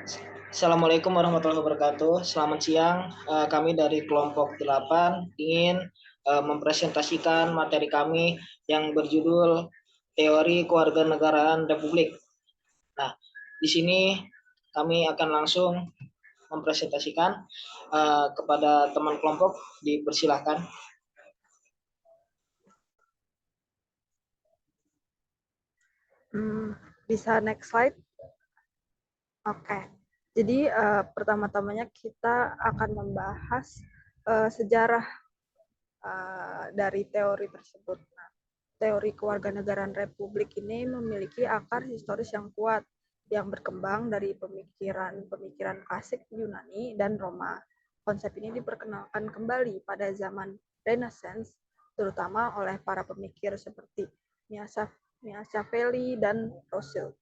Assalamualaikum warahmatullahi wabarakatuh. Selamat siang. Kami dari kelompok 8 ingin mempresentasikan materi kami yang berjudul Teori Kewarganegaraan Republik. Nah, di sini kami akan langsung mempresentasikan kepada teman kelompok. Dipersilahkan. Bisa next slide. Oke. Jadi pertama-tamanya kita akan membahas sejarah dari teori tersebut. Nah, teori kewarganegaraan Republik ini memiliki akar historis yang kuat yang berkembang dari pemikiran klasik Yunani dan Roma. Konsep ini diperkenalkan kembali pada zaman Renaissance, terutama oleh para pemikir seperti Machiavelli dan Rousseau,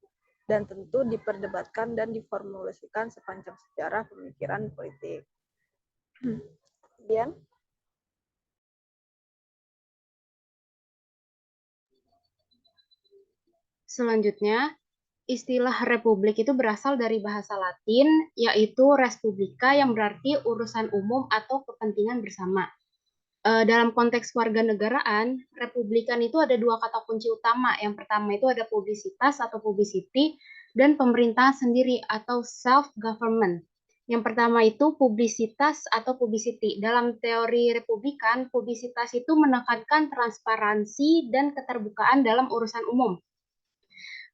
dan tentu diperdebatkan dan diformulasikan sepanjang sejarah pemikiran politik. Kemudian, selanjutnya, istilah republik itu berasal dari bahasa Latin, yaitu res publica, yang berarti urusan umum atau kepentingan bersama. Dalam konteks kewarganegaraan, republikan itu ada dua kata kunci utama. Yang pertama itu ada publisitas atau publicity, dan pemerintahan sendiri atau self-government. Yang pertama itu publisitas atau publicity. Dalam teori republikan, publisitas itu menekankan transparansi dan keterbukaan dalam urusan umum.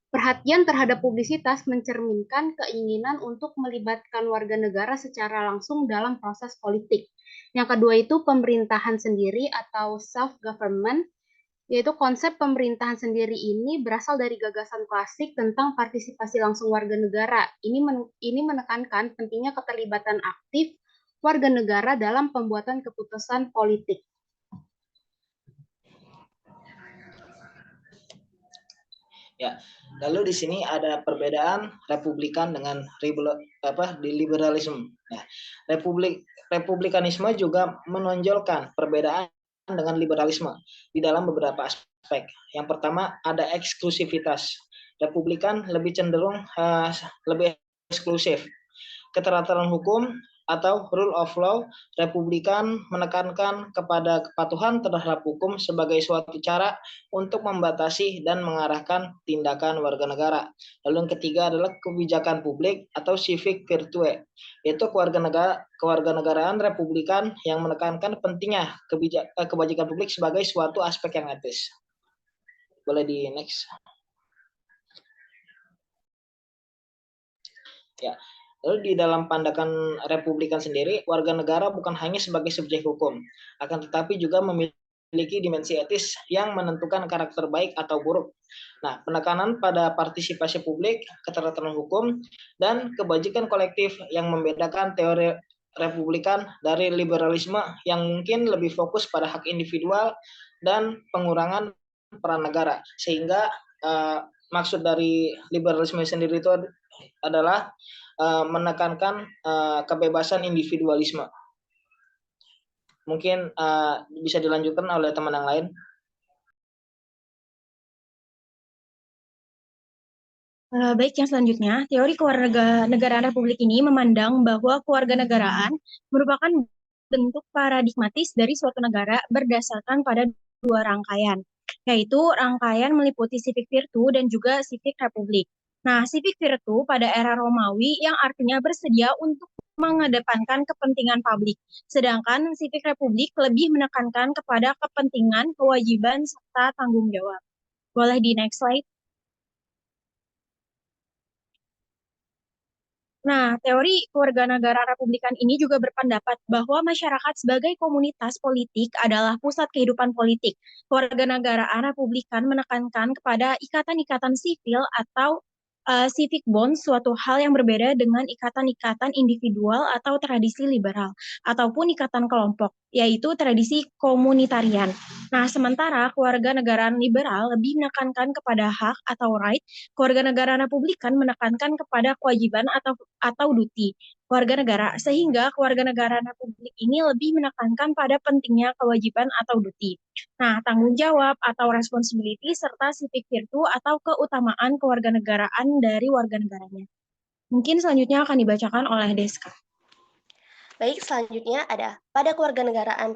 Perhatian terhadap publisitas mencerminkan keinginan untuk melibatkan warga negara secara langsung dalam proses politik. Yang kedua itu pemerintahan sendiri atau self-government, yaitu konsep pemerintahan sendiri ini berasal dari gagasan klasik tentang partisipasi langsung warga negara. Ini menekankan pentingnya keterlibatan aktif warga negara dalam pembuatan keputusan politik. Ya, lalu di sini ada perbedaan republikan dengan liberalisme. Nah, republikanisme juga menonjolkan perbedaan dengan liberalisme di dalam beberapa aspek. Yang pertama ada eksklusivitas. Republikan lebih cenderung lebih eksklusif. Keteraturan hukum atau rule of law, republikan menekankan kepada kepatuhan terhadap hukum sebagai suatu cara untuk membatasi dan mengarahkan tindakan warga negara. Lalu yang ketiga adalah kebijakan publik atau civic virtue, yaitu kewarganegaraan republikan yang menekankan pentingnya kebijakan publik sebagai suatu aspek yang etis. Boleh di next. Ya. Lalu di dalam pandangan republikan sendiri, warga negara bukan hanya sebagai subjek hukum, akan tetapi juga memiliki dimensi etis yang menentukan karakter baik atau buruk. Nah, penekanan pada partisipasi publik, keteraturan hukum, dan kebajikan kolektif yang membedakan teori republikan dari liberalisme yang mungkin lebih fokus pada hak individual dan pengurangan peran negara. Sehingga maksud dari liberalisme sendiri itu adalah menekankan kebebasan individualisme. Mungkin bisa dilanjutkan oleh teman yang lain. Baik, yang selanjutnya, teori kewarganegaraan Republik ini memandang bahwa kewarganegaraan merupakan bentuk paradigmatis dari suatu negara berdasarkan pada dua rangkaian, yaitu rangkaian meliputi civic virtue dan juga civic republic. Nah, civic virtue pada era Romawi yang artinya bersedia untuk mengedepankan kepentingan publik, sedangkan civic republic lebih menekankan kepada kepentingan, kewajiban, serta tanggung jawab. Boleh di next slide. Nah, teori kewarganegaraan republikan ini juga berpendapat bahwa masyarakat sebagai komunitas politik adalah pusat kehidupan politik. Kewarganegaraan republikan menekankan kepada ikatan-ikatan sivil atau civic bonds, suatu hal yang berbeda dengan ikatan-ikatan individual atau tradisi liberal, ataupun ikatan kelompok, yaitu tradisi komunitarian. Nah, sementara kewarganegaraan liberal lebih menekankan kepada hak atau right, kewarganegaraan republikan menekankan kepada kewajiban atau duty warga negara, sehingga kewarganegaraan republik ini lebih menekankan pada pentingnya kewajiban atau duty. Nah, tanggung jawab atau responsibility serta civic virtue atau keutamaan kewarganegaraan dari warga negaranya. Mungkin selanjutnya akan dibacakan oleh Deska. Baik, selanjutnya ada pada kewarganegaraan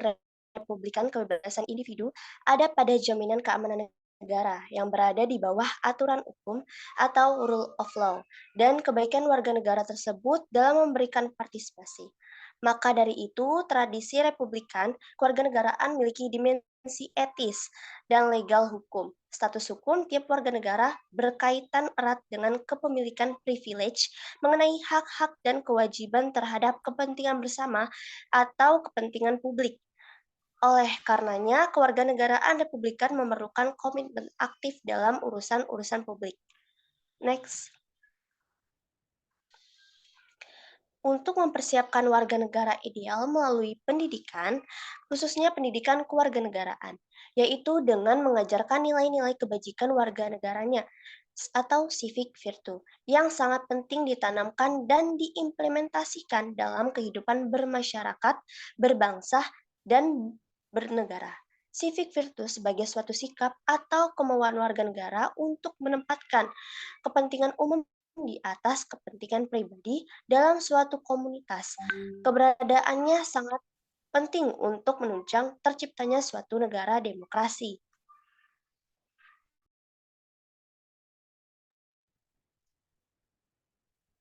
republikan kebebasan individu, ada pada jaminan keamanan negara yang berada di bawah aturan hukum atau rule of law dan kebaikan warga negara tersebut dalam memberikan partisipasi. Maka dari itu, tradisi republikan kewarganegaraan memiliki dimensi etis dan legal hukum. Status hukum tiap warga negara berkaitan erat dengan kepemilikan privilege mengenai hak-hak dan kewajiban terhadap kepentingan bersama atau kepentingan publik. Oleh karenanya, kewarganegaraan republikan memerlukan komitmen aktif dalam urusan-urusan publik. Next. Untuk mempersiapkan warga negara ideal melalui pendidikan, khususnya pendidikan kewarganegaraan, yaitu dengan mengajarkan nilai-nilai kebajikan warga negaranya atau civic virtue yang sangat penting ditanamkan dan diimplementasikan dalam kehidupan bermasyarakat, berbangsa, dan bernegara. Civic virtue sebagai suatu sikap atau kemauan warga negara untuk menempatkan kepentingan umum di atas kepentingan pribadi dalam suatu komunitas. Keberadaannya sangat penting untuk menunjang terciptanya suatu negara demokrasi.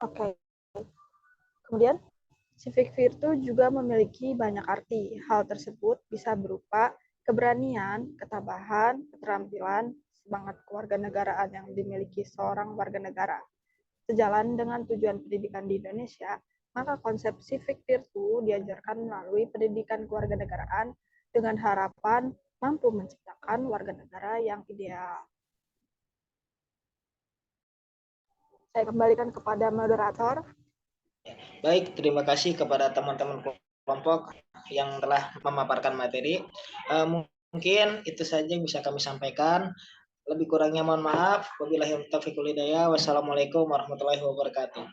Oke. Kemudian, civic virtue juga memiliki banyak arti. Hal tersebut bisa berupa keberanian, ketabahan, keterampilan, semangat kewarganegaraan yang dimiliki seorang warga negara. Sejalan dengan tujuan pendidikan di Indonesia, maka konsep civic virtue diajarkan melalui pendidikan kewarganegaraan dengan harapan mampu menciptakan warga negara yang ideal. Saya kembalikan kepada moderator. Baik, terima kasih kepada teman-teman kelompok yang telah memaparkan materi. Mungkin itu saja yang bisa kami sampaikan. Lebih kurangnya mohon maaf. Wabillahi taufiq wal hidayah. Wassalamualaikum warahmatullahi wabarakatuh.